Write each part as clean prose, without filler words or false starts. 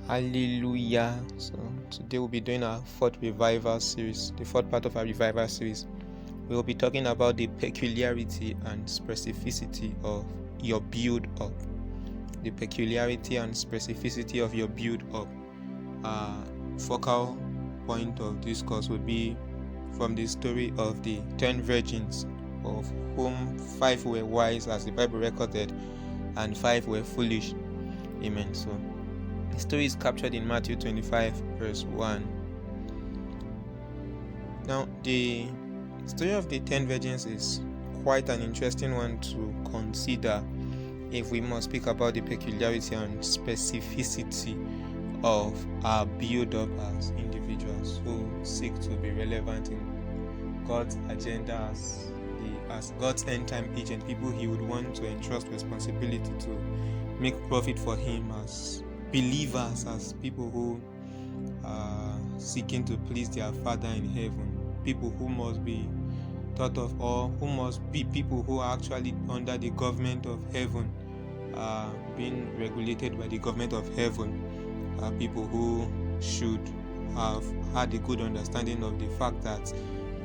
Hallelujah. So today we'll be doing our fourth revival series, the fourth part of our revival series. We'll be talking about the peculiarity and specificity of your build up. The peculiarity and specificity of your build up. Focal point of discourse would be from the story of the 10 virgins, of whom 5 were wise, as the Bible recorded, and 5 were foolish. Amen. So the story is captured in Matthew 25, verse 1. Now, the story of the 10 virgins is quite an interesting one to consider if we must speak about the peculiarity and specificity of our build-up as individuals who seek to be relevant in God's agenda as God's end-time agent, people He would want to entrust responsibility to make profit for Him, as believers, as people who are seeking to please their Father in heaven, people who must be thought of, or who must be people who are actually under the government of heaven, being regulated by the government of heaven, people who should have had a good understanding of the fact that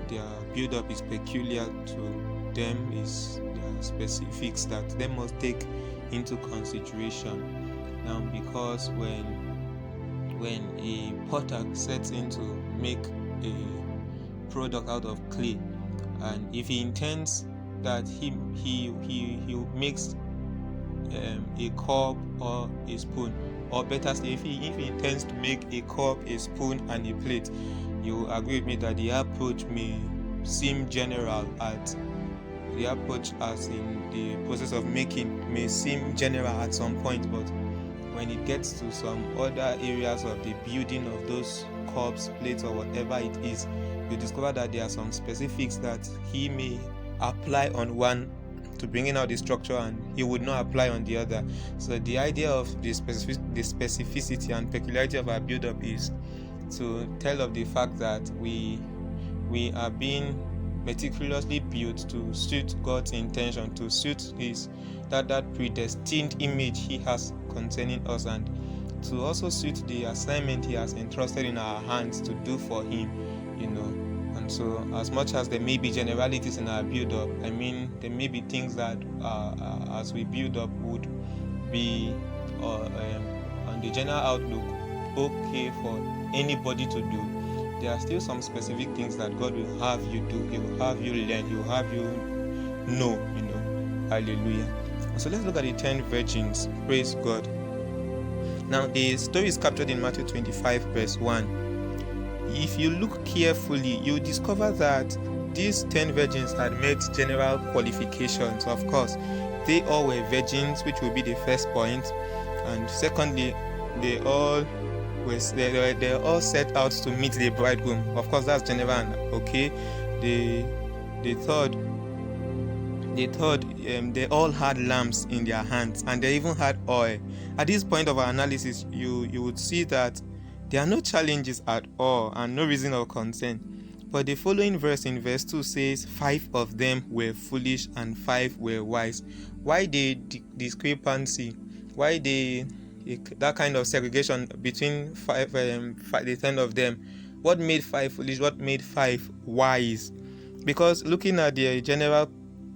their build-up is peculiar to them, is their specifics that they must take into consideration. Now, because when a potter sets in to make a product out of clay, and if he intends that he makes a cup or a spoon, or better still, if he intends to make a cup, a spoon, and a plate, you agree with me that the approach may seem general as in the process of making may seem general at some point, but when it gets to some other areas of the building of those cups, plates, or whatever it is, you discover that there are some specifics that he may apply on one to bringing out the structure, and he would not apply on the other. So the idea of the specificity and peculiarity of our build-up is to tell of the fact that we are being meticulously built to suit God's intention, to suit that predestined image He has concerning us, and to also suit the assignment He has entrusted in our hands to do for Him, And so, as much as there may be generalities in our build-up, there may be things that, as we build up, would be on the general outlook okay for anybody to do. There are still some specific things that God will have you do. He will have you learn. He will have you know. Hallelujah. So let's look at the 10 virgins. Praise God. Now, the story is captured in Matthew 25, verse 1. If you look carefully, you discover that these 10 virgins had met general qualifications. Of course, they all were virgins, which will be the first point. And secondly, they all set out to meet the bridegroom. Of course, that's general. Okay. The third, they all had lamps in their hands, and they even had oil. At this point of our analysis, you would see that there are no challenges at all and no reason of concern. But the following verse, in verse 2, says 5 of them were foolish and 5 were wise. Why the discrepancy? Why that kind of segregation between the 10 of them? What made 5 foolish? What made 5 wise? Because looking at their general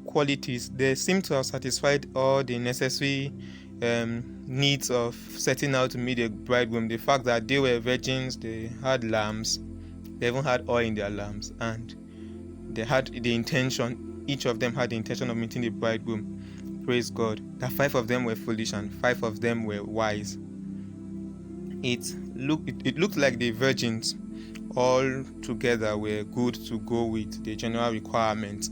qualities, they seem to have satisfied all the necessary needs of setting out to meet the bridegroom. The fact that they were virgins, they had lamps, they even had oil in their lamps, and they had the intention, each of them had the intention of meeting the bridegroom. Praise God. That 5 of them were foolish and 5 of them were wise. It looked like the virgins all together were good to go with the general requirements.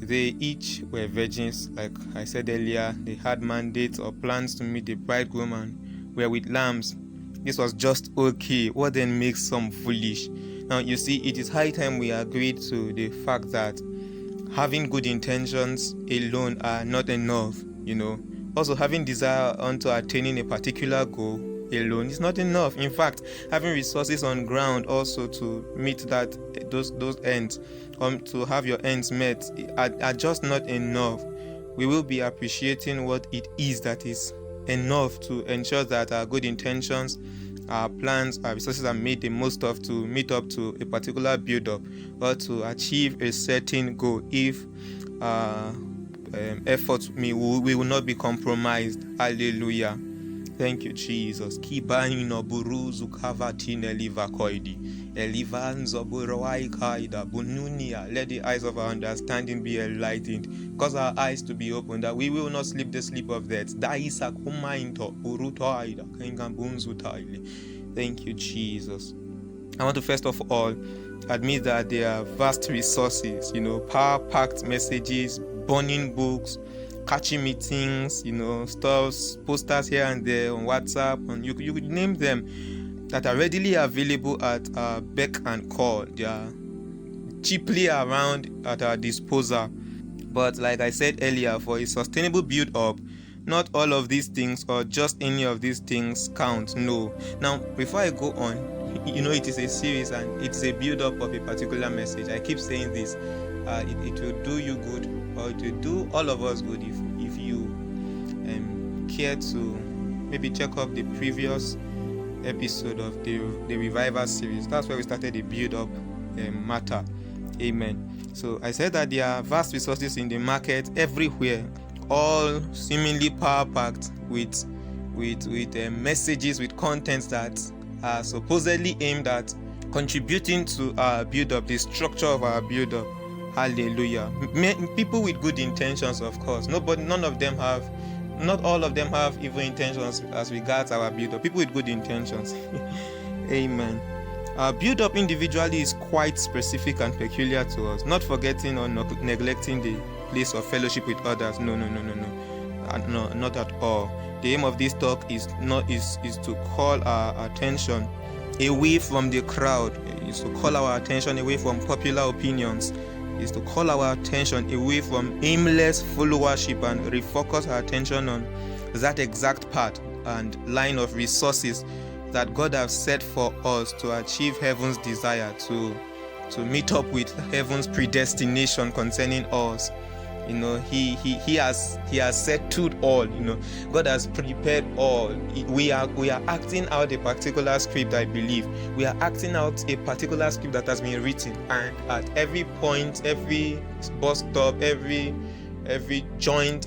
They each were virgins, like I said earlier. They had mandates or plans to meet the bridegroom and were with lambs. This was just okay. What then makes some foolish? Now, you see, it is high time we agreed to the fact that having good intentions alone are not enough, Also, having desire unto attaining a particular goal alone is not enough. In fact, having resources on ground also to meet those ends, to have your ends met, are just not enough. We will be appreciating what it is that is enough to ensure that our good intentions our plans, our resources are made the most of to meet up to a particular build-up or to achieve a certain goal. If efforts, we will not be compromised. Hallelujah. Thank you, Jesus. Kibaino buruzu kavatine livakoidi. Elivanzo burawai kaida bununia. Let the eyes of our understanding be enlightened. Cause our eyes to be opened, that we will not sleep the sleep of death. Daisa kumainto burutoida kengambunzu taili. Thank you, Jesus. I want to first of all admit that there are vast resources, power-packed messages, burning books, catchy meetings, stuffs, posters here and there on WhatsApp, and you could name them, that are readily available at our beck and call. They are cheaply around at our disposal. But like I said earlier, for a sustainable build-up, not all of these things or just any of these things count. No. Now, before I go on, it is a series and it's a build-up of a particular message. I keep saying this. It will do you good, or it will do all of us good if you care to maybe check up the previous episode of the Revival series. That's where we started the build-up matter. Amen. So I said that there are vast resources in the market everywhere, all seemingly power-packed with messages, with contents that are supposedly aimed at contributing to our build-up, the structure of our build-up. Hallelujah. People with good intentions, of course. Not all of them have evil intentions as regards our build-up. People with good intentions. Amen. Our build-up individually is quite specific and peculiar to us, not forgetting or neglecting the place of fellowship with others. No, not at all. The aim of this talk is to call our attention away from the crowd, is to call our attention away from popular opinions, is to call our attention away from aimless followership and refocus our attention on that exact path and line of resources that God has set for us to achieve heaven's desire, to meet up with heaven's predestination concerning us. He has settled all. God has prepared all. We are acting out a particular script. I believe we are acting out a particular script that has been written, and at every point, every bus stop, every joint,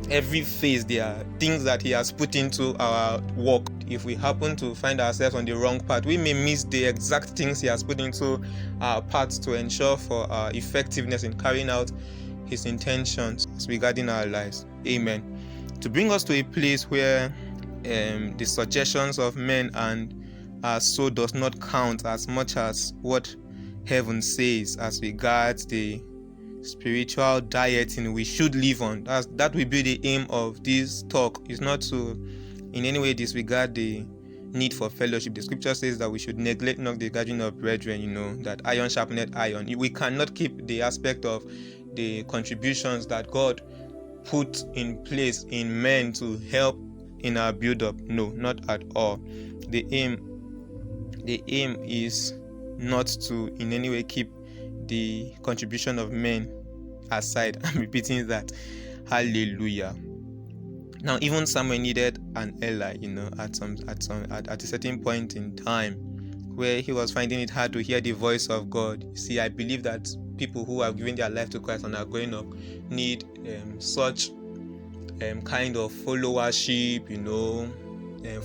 every phase, there are things that He has put into our work. If we happen to find ourselves on the wrong path, we may miss the exact things He has put into our path to ensure for our effectiveness in carrying out His intentions regarding our lives. Amen. To bring us to a place where the suggestions of men and our soul does not count as much as what heaven says as regards the spiritual dieting we should live on. That will be the aim of this talk. Is not to in any way disregard the need for fellowship. The scripture says that we should neglect not the gathering of brethren, that iron sharpeneth iron. We cannot keep the aspect of the contributions that God put in place in men to help in our build-up. No, not at all. The aim is not to in any way keep the contribution of men aside. I'm repeating that. Hallelujah. Now, even Samuel needed an Eli, at a certain point in time, where he was finding it hard to hear the voice of God. You see, I believe that people who have given their life to Christ and are growing up need such kind of followership,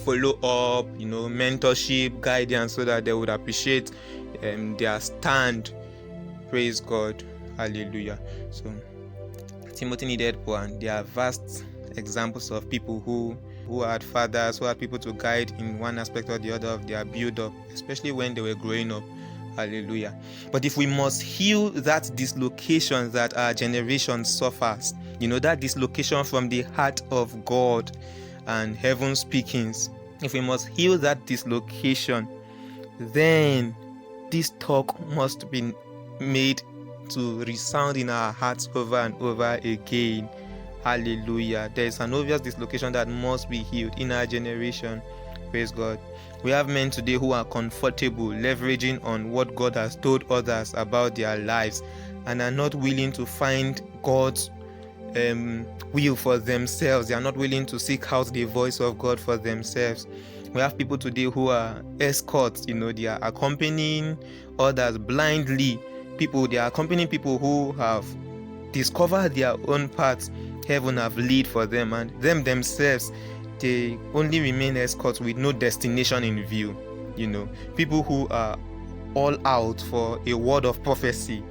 follow up, mentorship, guidance, so that they would appreciate their stand. Praise God. Hallelujah. So Timothy needed one. There are vast examples of people who had fathers, who had people to guide in one aspect or the other of their build-up, especially when they were growing up. Hallelujah. But if we must heal that dislocation that our generation suffers, that dislocation from the heart of God and heaven speakings, if we must heal that dislocation, then this talk must be made to resound in our hearts over and over again. Hallelujah. There is an obvious dislocation that must be healed in our generation. Praise God. We have men today who are comfortable leveraging on what God has told others about their lives and are not willing to find God's will for themselves. They are not willing to seek out the voice of God for themselves. We have people today who are escorts, they are accompanying others blindly. They are accompanying people who have discovered their own paths heaven have laid for them, and them themselves, they only remain escorts with no destination in view. People who are all out for a word of prophecy,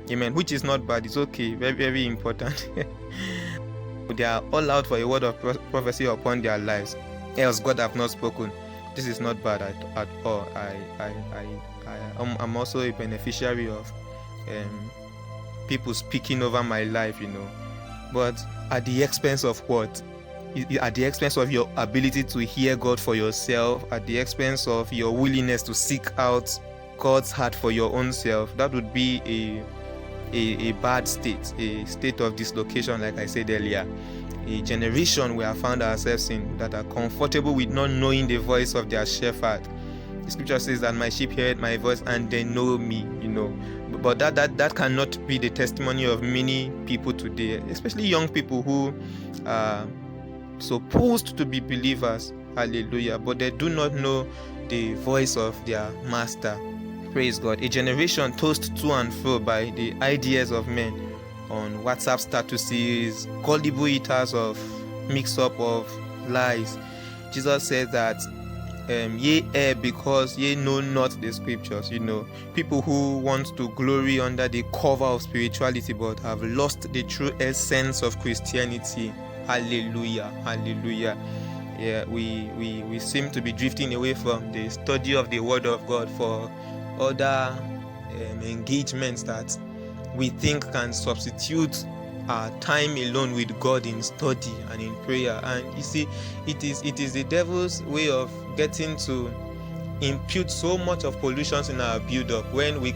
amen, which is not bad, it's okay, very, very important. They are all out for a word of prophecy upon their lives, else God have not spoken. This is not bad at all. I'm also a beneficiary of people speaking over my life, but at the expense of what? At the expense of your ability to hear God for yourself, at the expense of your willingness to seek out God's heart for your own self. That would be a bad state, a state of dislocation, like I said earlier. A generation we have found ourselves in that are comfortable with not knowing the voice of their shepherd. The scripture says that my sheep heard my voice and they know me, But that cannot be the testimony of many people today, especially young people who are supposed to be believers. Hallelujah. But they do not know the voice of their master. Praise God. A generation tossed to and fro by the ideas of men on WhatsApp statuses, gullible eaters of mix-up of lies. Jesus said that ye err because ye know not the scriptures. People who want to glory under the cover of spirituality but have lost the true essence of Christianity. Hallelujah. Hallelujah. Yeah, we seem to be drifting away from the study of the Word of God for other engagements that we think can substitute our time alone with God in study and in prayer. And you see, it is the devil's way of getting to impute so much of pollutions in our build-up when we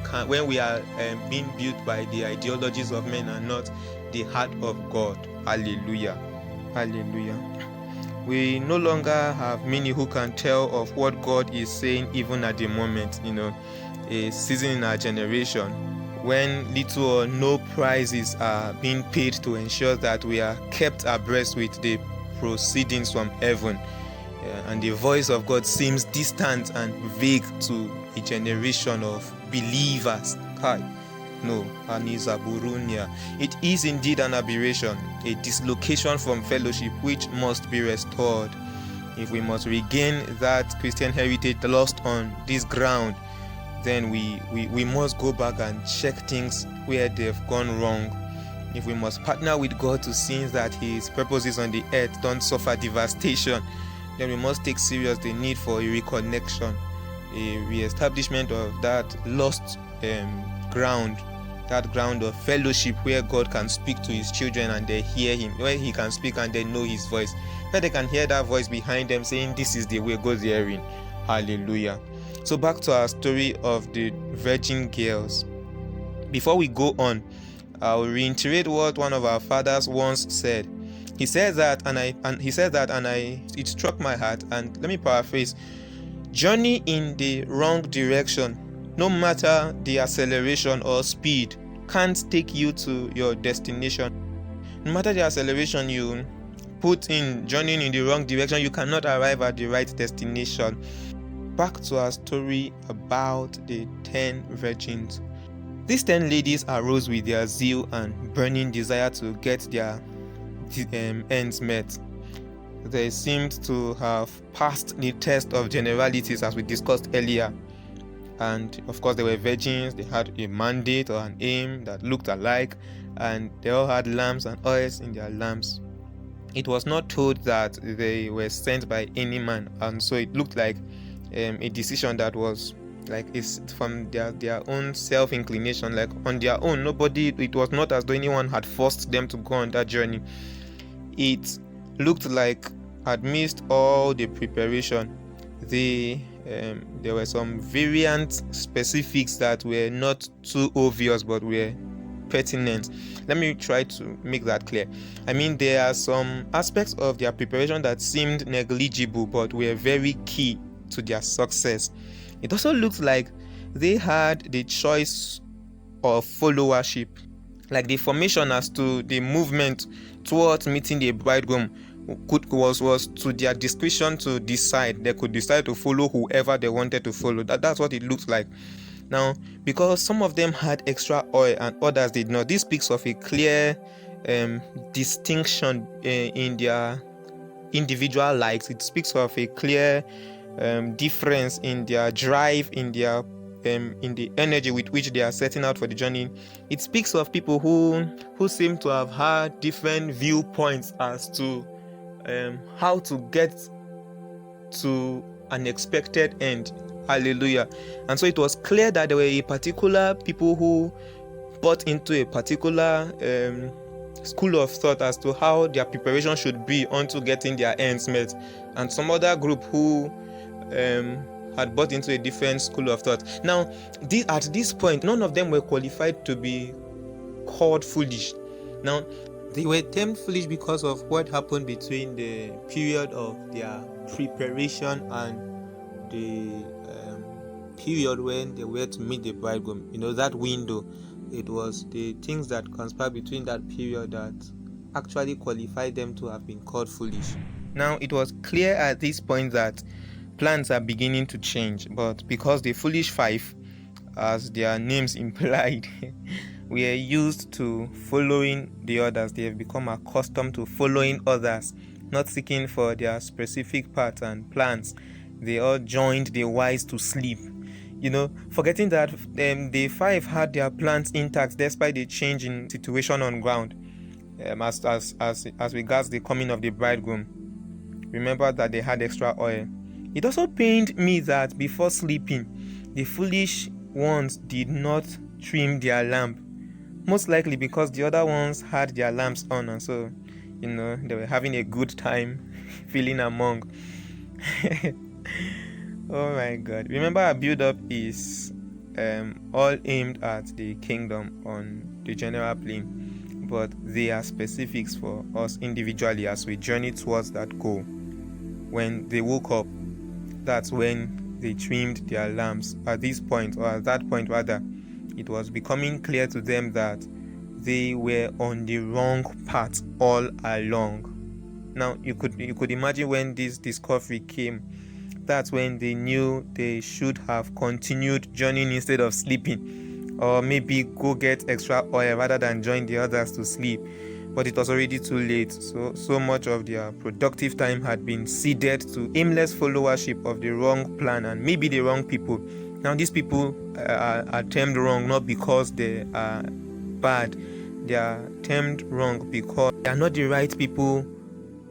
are being built by the ideologies of men and not the heart of God. Hallelujah. Hallelujah. We no longer have many who can tell of what God is saying even at the moment. A season in our generation when little or no prizes are being paid to ensure that we are kept abreast with the proceedings from heaven. And the voice of God seems distant and vague to a generation of believers. No, Aniza Burunia. It is indeed an aberration, a dislocation from fellowship which must be restored. If we must regain that Christian heritage lost on this ground, then we must go back and check things where they've gone wrong. If we must partner with God to see that His purposes on the earth don't suffer devastation, then we must take serious the need for a reconnection, a re-establishment of that lost ground, that ground of fellowship where God can speak to His children and they hear Him, where He can speak and they know His voice, where they can hear that voice behind them saying, "This is the way, go therein." Hallelujah. So back to our story of the virgin girls. Before we go on, I'll reiterate what one of our fathers once said. He said that, it struck my heart. And let me paraphrase: journey in the wrong direction, no matter the acceleration or speed, can't take you to your destination. No matter the acceleration you put in journeying in the wrong direction, you cannot arrive at the right destination. Back to our story about the 10 virgins. These 10 ladies arose with their zeal and burning desire to get their ends met. They seemed to have passed the test of generalities, as we discussed earlier. And of course, they were virgins. They had a mandate or an aim that looked alike, and they all had lamps and oils in their lamps. It was not told that they were sent by any man, and so it looked like a decision that was like it's from their own self-inclination, like on their own. It was not as though anyone had forced them to go on that journey. It looked like amidst all the preparation, there were some variant specifics that were not too obvious but were pertinent. Let me try to make that clear. I mean, there are some aspects of their preparation that seemed negligible but were very key to their success. It also looked like they had the choice of followership, like the formation as to the movement towards meeting the bridegroom was to their discretion to decide. They could decide to follow whoever they wanted to follow. That's what it looks like. Now, because some of them had extra oil and others did not, this speaks of a clear distinction in their individual likes. It speaks of a clear difference in their drive, in the energy with which they are setting out for the journey. It speaks of people who seem to have had different viewpoints as to how to get to an expected end. Hallelujah. And so it was clear that there were a particular people who bought into a particular school of thought as to how their preparation should be onto getting their ends met, and some other group who had bought into a different school of thought. Now, at this point, none of them were qualified to be called foolish. Now, they were termed foolish because of what happened between the period of their preparation and the period when they were to meet the bridegroom. That window. It was the things that conspired between that period that actually qualified them to have been called foolish. Now, it was clear at this point that plans are beginning to change, but because the foolish five, as their names implied, were used to following the others, they have become accustomed to following others, not seeking for their specific paths and plans. They all joined the wise to sleep. Forgetting that the five had their plans intact despite the change in situation on ground, as regards the coming of the bridegroom. Remember that they had extra oil. It also pained me that before sleeping, the foolish ones did not trim their lamp, most likely because the other ones had their lamps on, and so they were having a good time feeling among. Oh my God. Remember, our build-up is all aimed at the kingdom on the general plane, but they are specifics for us individually as we journey towards that goal. When they woke up, that's when they trimmed their lamps. At this point, or at that point rather, it was becoming clear to them that they were on the wrong path all along. Now, you could imagine when this discovery came, that's when they knew they should have continued journeying instead of sleeping, or maybe go get extra oil rather than join the others to sleep. But it was already too late. So much of their productive time had been ceded to aimless followership of the wrong plan and maybe the wrong people. Now, these people are termed wrong not because they are bad. They are termed wrong because they are not the right people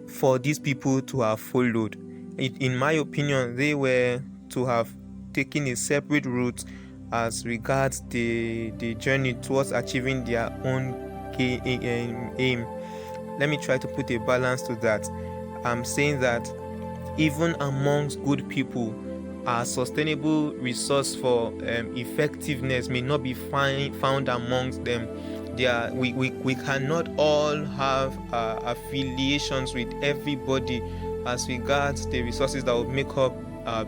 for these people to have followed. In my opinion, they were to have taken a separate route as regards the journey towards achieving their own aim. Let me try to put a balance to that. I'm saying that even amongst good people, our sustainable resource for effectiveness may not be found amongst them. We cannot all have affiliations with everybody as regards the resources that will make up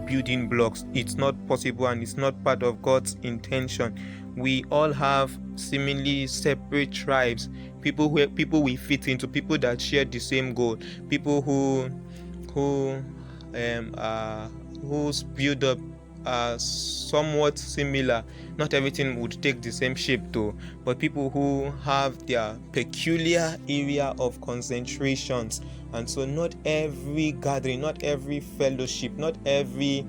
building blocks. It's not possible, and it's not part of God's intention. We all have seemingly separate tribes, people we fit into, people that share the same goal, people whose build up are somewhat similar. Not everything would take the same shape though, but people who have their peculiar area of concentrations. And so not every gathering, not every fellowship, not every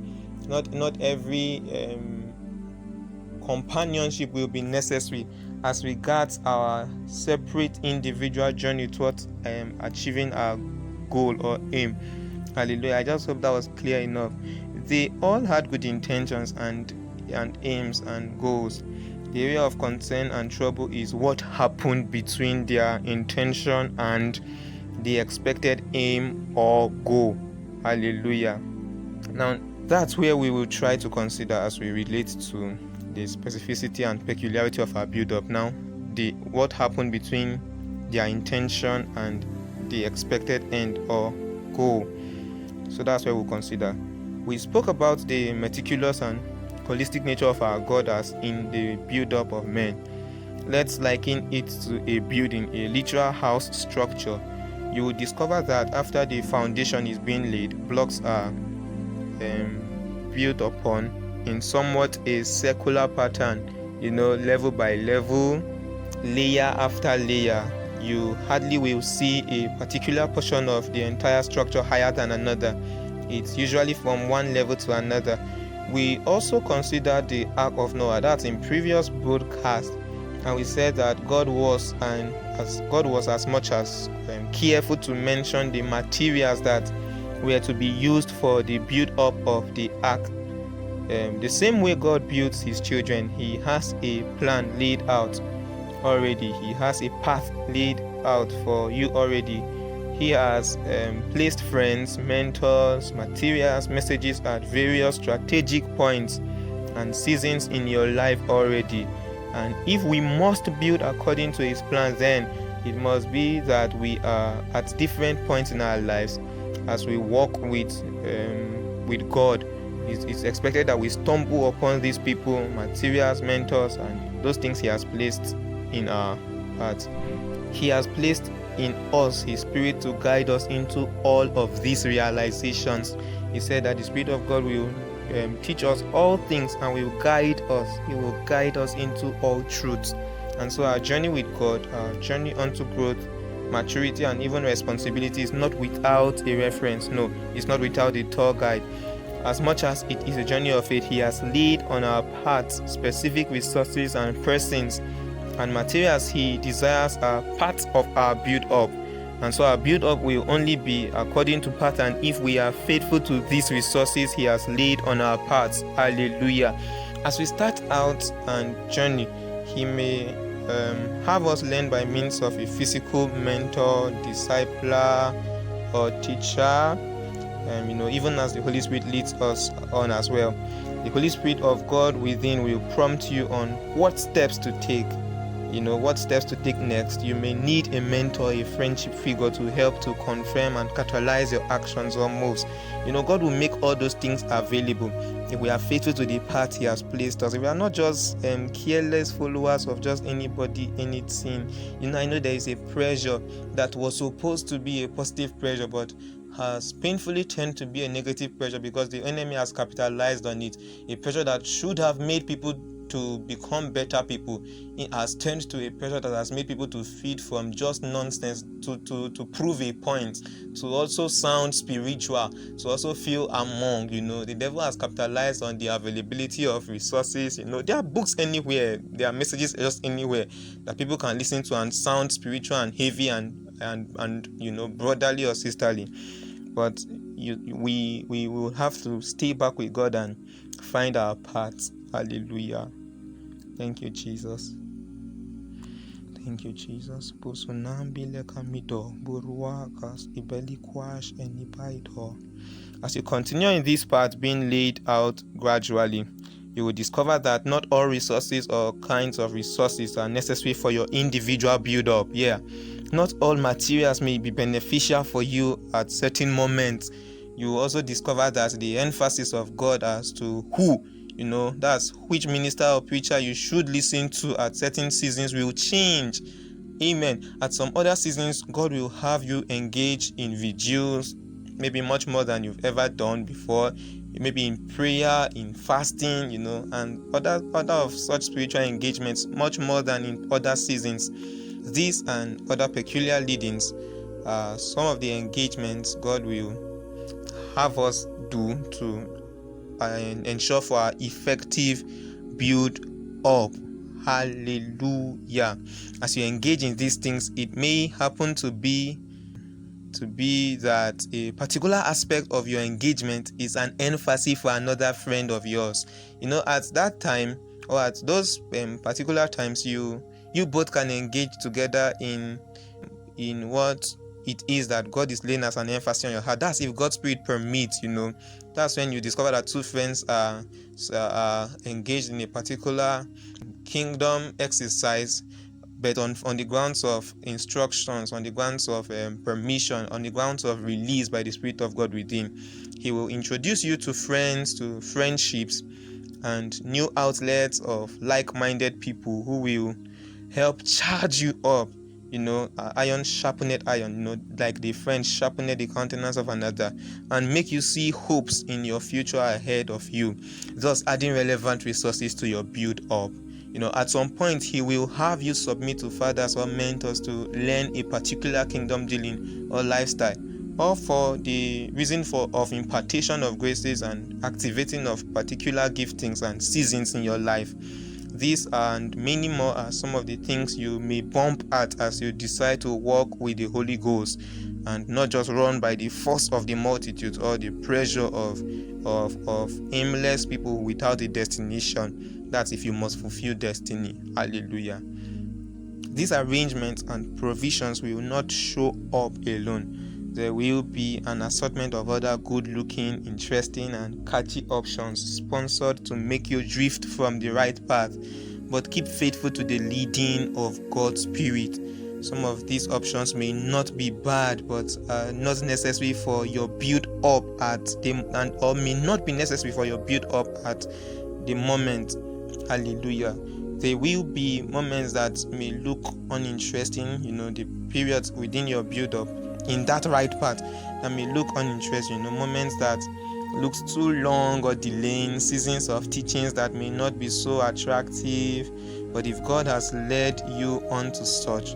companionship will be necessary as regards our separate individual journey towards achieving our goal or aim. Hallelujah. I just hope that was clear enough. They all had good intentions and aims and goals. The area of concern and trouble is what happened between their intention and the expected aim or goal. Hallelujah. Now, that's where we will try to consider as we relate to the specificity and peculiarity of our build-up. Now, what happened between their intention and the expected end or goal. So that's where we'll consider. We spoke about the meticulous and holistic nature of our God as in the build-up of men. Let's liken it to a building, a literal house structure. you will discover that after the foundation is being laid, blocks are built upon in somewhat a circular pattern, level by level, layer after layer. You hardly will see a particular portion of the entire structure higher than another. It's usually from one level to another. We also consider the Ark of Noah. That's in previous broadcast, and we said that God was as much as careful to mention the materials that were to be used for the build up of the ark. The same way God builds his children, he has a plan laid out already. He has a path laid out for you already. He has placed friends, mentors, materials, messages at various strategic points and seasons in your life already. And if we must build according to his plan, then it must be that we are at different points in our lives as we walk with God. It's expected that we stumble upon these people, materials, mentors, and those things he has placed in our hearts. He has placed in us his spirit to guide us into all of these realizations. He said that the Spirit of God will teach us all things and will guide us. He will guide us into all truths. And so our journey with God, our journey unto growth, maturity, and even responsibility is not without a reference. No, it's not without a tour guide. As much as it is a journey of faith, he has laid on our paths specific resources and persons and materials he desires are part of our build-up. And so our build-up will only be according to pattern if we are faithful to these resources he has laid on our paths. Hallelujah. As we start out and journey, he may have us learn by means of a physical mentor, discipler, or teacher, even as the Holy Spirit leads us on as well. The Holy Spirit of God within will prompt you on what steps to take. What steps to take next. You may need a mentor, a friendship figure to help to confirm and catalyze your actions or moves. God will make all those things available if we are faithful to the path he has placed us. If we are not just careless followers of just anybody, anything. I know there is a pressure that was supposed to be a positive pressure, but has painfully turned to be a negative pressure because the enemy has capitalized on it. A pressure that should have made people to become better people, it has turned to a pressure that has made people to feed from just nonsense to prove a point, to also sound spiritual, to also feel among. The devil has capitalized on the availability of resources. There are books anywhere, there are messages just anywhere that people can listen to and sound spiritual and heavy and brotherly or sisterly. But we will have to stay back with God and find our paths. Hallelujah. Thank you, Jesus. Thank you, Jesus. As you continue in this path being laid out gradually, you will discover that not all resources or kinds of resources are necessary for your individual build-up. Not all materials may be beneficial for you at certain moments. You will also discover that the emphasis of God as to who, that's which minister or preacher you should listen to at certain seasons will change. Amen. At some other seasons, God will have you engage in vigils, maybe much more than you've ever done before, maybe in prayer, in fasting, and other of such spiritual engagements, much more than in other seasons. These and other peculiar leadings are some of the engagements God will have us do to ensure for our effective build up. Hallelujah. As you engage in these things, it may happen to be that a particular aspect of your engagement is an emphasis for another friend of yours. At that time or at those particular times, you both can engage together in what it is that God is laying as an emphasis on your heart. That's if God's Spirit permits. That's when you discover that two friends are engaged in a particular kingdom exercise, but on the grounds of instructions, on the grounds of permission, on the grounds of release by the Spirit of God within. He will introduce you to friends, to friendships, and new outlets of like-minded people who will help charge you up iron sharpened iron, like the French sharpened the countenance of another, and make you see hopes in your future ahead of you, thus adding relevant resources to your build up. At some point, he will have you submit to fathers or mentors to learn a particular kingdom dealing or lifestyle, or for the reason of impartation of graces and activating of particular giftings and seasons in your life. These and many more are some of the things you may bump at as you decide to walk with the Holy Ghost, and not just run by the force of the multitude or the pressure of aimless people without a destination. That's if you must fulfill destiny. Hallelujah. These arrangements and provisions will not show up alone. There will be an assortment of other good-looking, interesting, and catchy options sponsored to make you drift from the right path, but keep faithful to the leading of God's Spirit. Some of these options may not be bad, but are not necessary for your build up or may not be necessary for your build up at the moment. Hallelujah. There will be moments that may look uninteresting, the periods within your build up in that right path that may look uninteresting, moments that looks too long or delaying, seasons of teachings that may not be so attractive. But if God has led you on to such,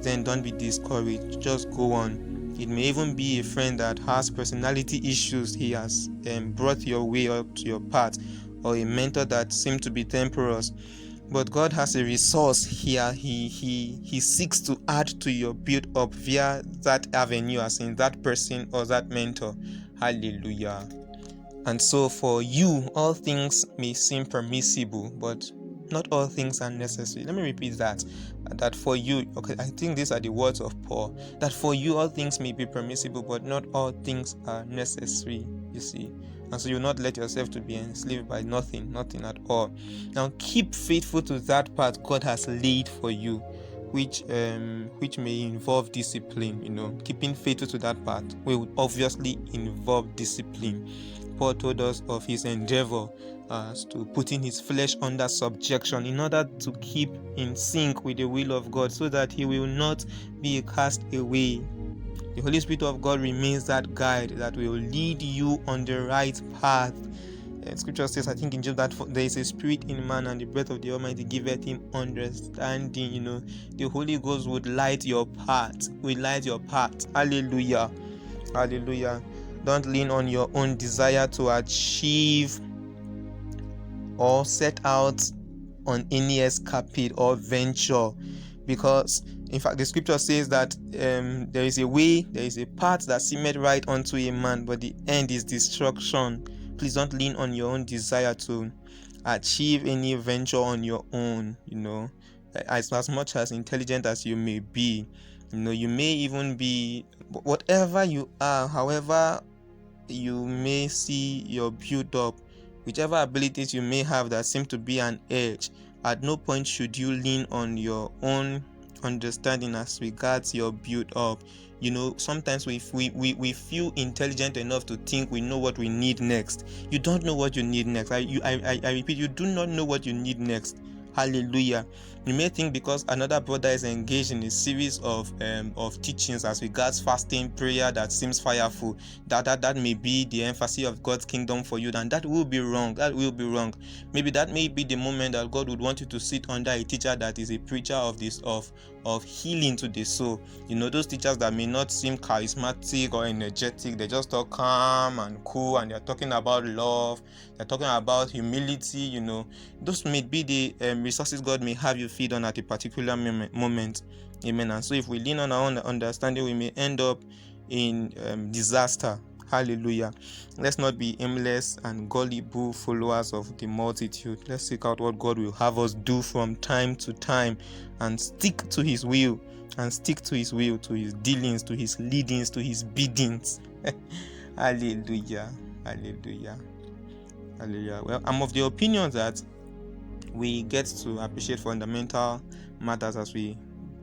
then don't be discouraged. Just go on. It may even be a friend that has personality issues he has brought your way up to your path, or a mentor that seems to be temperous. But God has a resource here. He seeks to add to your build up via that avenue, as in that person or that mentor. Hallelujah. And so for you, all things may seem permissible, but not all things are necessary. Let me repeat that. That for you, okay, I think these are the words of Paul. That for you, all things may be permissible, but not all things are necessary. You see. And so you'll not let yourself to be enslaved by nothing at all. Now keep faithful to that path God has laid for you, which may involve discipline. Keeping faithful to that path will obviously involve discipline. Paul told us of his endeavor as to putting his flesh under subjection in order to keep in sync with the will of God, so that he will not be cast away. The Holy Spirit of God remains that guide that will lead you on the right path. Scripture says, I think in Job, that there is a spirit in man, and the breath of the Almighty giveth him understanding. The Holy Ghost would light your path. Hallelujah. Hallelujah. Don't lean on your own desire to achieve or set out on any escapade or venture, because in fact the scripture says that there is a path that seemeth right unto a man, but the end is destruction. Please don't lean on your own desire to achieve any venture on your own. As much as intelligent as you may be, you may even be, whatever you are, however you may see your build up, whichever abilities you may have that seem to be an edge, at no point should you lean on your own understanding as regards your build up. Sometimes we feel intelligent enough to think we know what we need next. You don't know what you need next. I repeat, you do not know what you need next. Hallelujah. You may think because another brother is engaged in a series of teachings as regards fasting, prayer that seems fireful, that may be the emphasis of God's kingdom for you, and that will be wrong. Maybe that may be the moment that God would want you to sit under a teacher that is a preacher of healing to the soul. Those teachers that may not seem charismatic or energetic, they just talk calm and cool, and they're talking about love, they're talking about humility. Those may be the resources God may have you feed on at a particular moment. Amen. And so if we lean on our own understanding, we may end up in disaster. Hallelujah. Let's not be aimless and gullible followers of the multitude. Let's seek out what God will have us do from time to time, and stick to his will, to his dealings, to his leadings, to his biddings. Hallelujah. Well, I'm of the opinion that we get to appreciate fundamental matters as we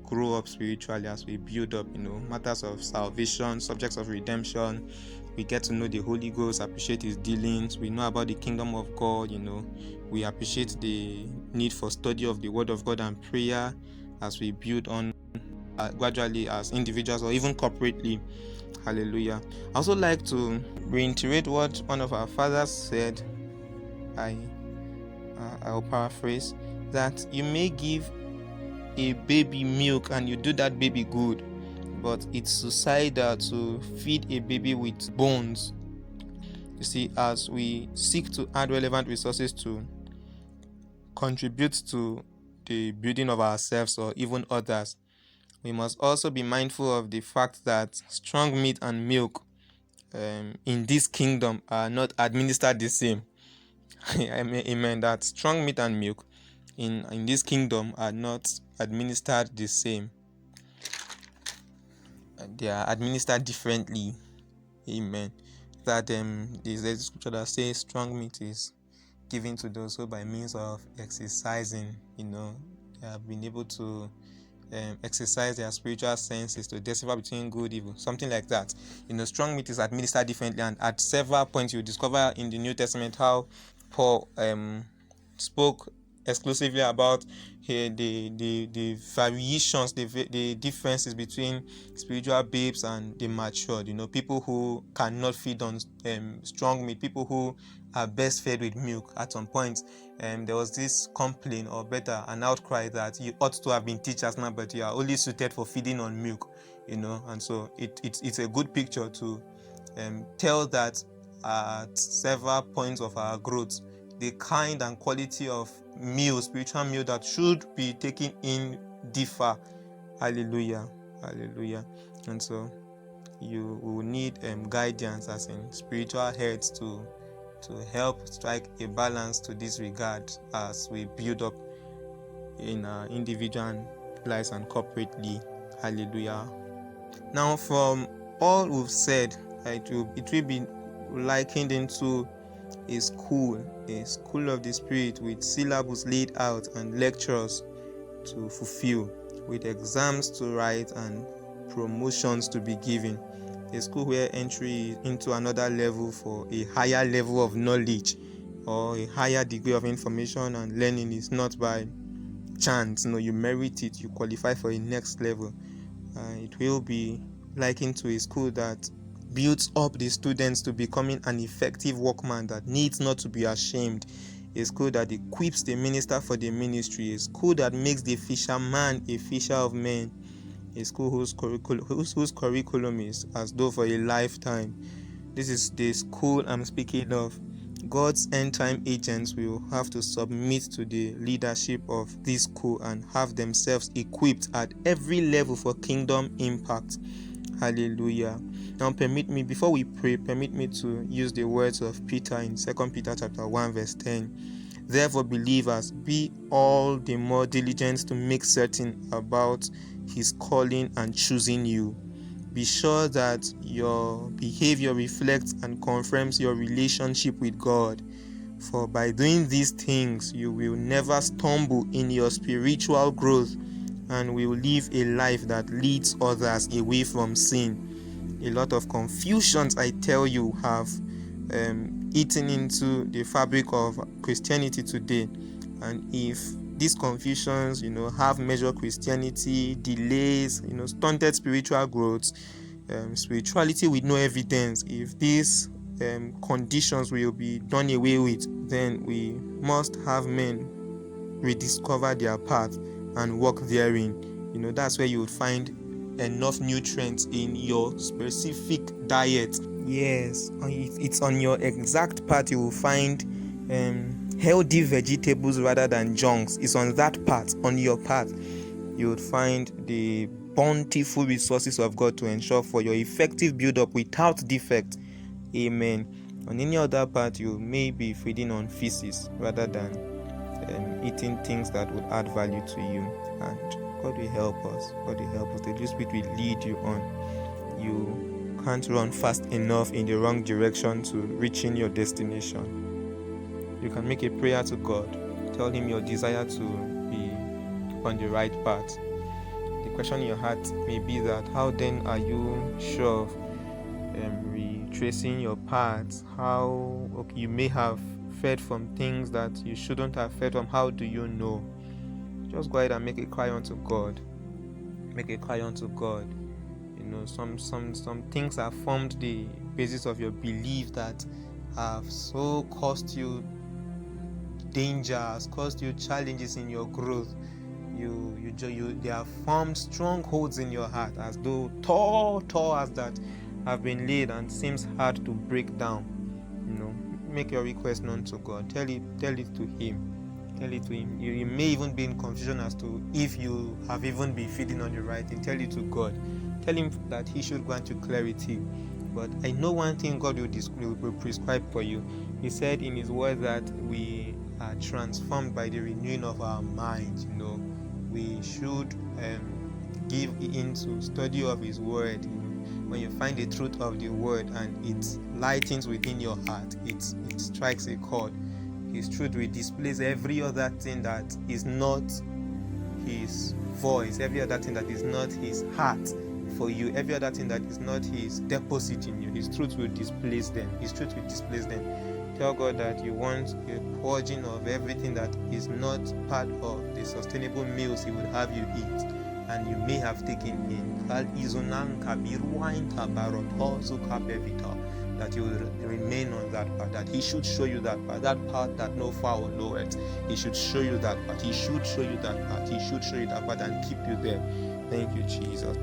grow up spiritually, as we build up, matters of salvation, subjects of redemption. We get to know the Holy Ghost, appreciate his dealings. We know about the kingdom of God. We appreciate the need for study of the word of God and prayer as we build on gradually as individuals or even corporately. Hallelujah. I also like to reiterate what one of our fathers said. I'll paraphrase that you may give a baby milk and you do that baby good, but it's suicidal to feed a baby with bones. You see, as we seek to add relevant resources to contribute to the building of ourselves or even others, we must also be mindful of the fact that strong meat and milk in this kingdom are not administered the same. Amen. That strong meat and milk in this kingdom are not administered the same. They are administered differently. Amen. That there's a scripture that says strong meat is given to those who by means of exercising, they have been able to exercise their spiritual senses to decipher between good and evil, something like that. Strong meat is administered differently, and at several points you discover in the New Testament how Paul spoke exclusively about the variations, the differences between spiritual babes and the matured. People who cannot feed on strong meat, people who are best fed with milk. At some point, there was this complaint, or better, an outcry that you ought to have been teachers now, but you are only suited for feeding on milk. And so it's a good picture to tell that at several points of our growth, the kind and quality of meal, spiritual meal that should be taken in differ. Hallelujah. And so you will need guidance as in spiritual heads to help strike a balance to this regard as we build up in our individual lives and corporately. Hallelujah. Now, from all we've said, it will be likened into a school of the Spirit, with syllabus laid out and lectures to fulfill, with exams to write and promotions to be given. A school where entry into another level for a higher level of knowledge or a higher degree of information and learning is not by chance. You merit it, you qualify for a next level. It will be likened to a school that builds up the students to becoming an effective workman that needs not to be ashamed. A school that equips the minister for the ministry. A school that makes the fisherman a fisher of men. A school whose curriculum is as though for a lifetime. This is the school I'm speaking of. God's end-time agents will have to submit to the leadership of this school and have themselves equipped at every level for kingdom impact. Hallelujah. Now before we pray, permit me to use the words of Peter in 2 Peter chapter 1 verse 10. Therefore, believers, be all the more diligent to make certain about his calling and choosing you. Be sure that your behavior reflects and confirms your relationship with God. For by doing these things, you will never stumble in your spiritual growth and will live a life that leads others away from sin. A lot of confusions, I tell you, have eaten into the fabric of Christianity today. And if these confusions, have measured Christianity, delays, stunted spiritual growth, spirituality with no evidence, if these conditions will be done away with, then we must have men rediscover their path and walk therein. That's where you would find enough nutrients in your specific diet. Yes, it's on your exact path you will find healthy vegetables rather than junks. It's on that path, on your path, you would find the bountiful resources of God to ensure for your effective build-up without defect. Amen. On any other path, you may be feeding on feces rather than eating things that would add value to you. And God will help us. The Holy Spirit will lead you on. You can't run fast enough in the wrong direction to reaching your destination. You can make a prayer to God. Tell him your desire to be on the right path. The question in your heart may be that, how then are you sure of retracing your path? You may have fed from things that you shouldn't have fed from. How do you know? Just go ahead and make a cry unto God. Make a cry unto God. Some things have formed the basis of your belief that have so caused you danger, has caused you challenges in your growth. They have formed strongholds in your heart, as though tall as that have been laid and seems hard to break down. Make your request known to God. Tell it to Him. Tell it to Him. You may even be in confusion as to if you have even been feeding on the right thing. Tell it to God. Tell Him that He should grant you clarity. But I know one thing God will prescribe for you. He said in His word that we are transformed by the renewing of our minds. We should give into study of His word. When you find the truth of the word and it lightens within your heart, it strikes a chord. His truth will displace every other thing that is not His voice, every other thing that is not His heart for you, every other thing that is not His deposit in you. His truth will displace them. Tell God that you want a purging of everything that is not part of the sustainable meals He would have you eat and you may have taken in. That you will remain on that path, that He should show you that path that no foul knoweth. He should show you that path. He should show you that path and keep you there. Thank you, Jesus.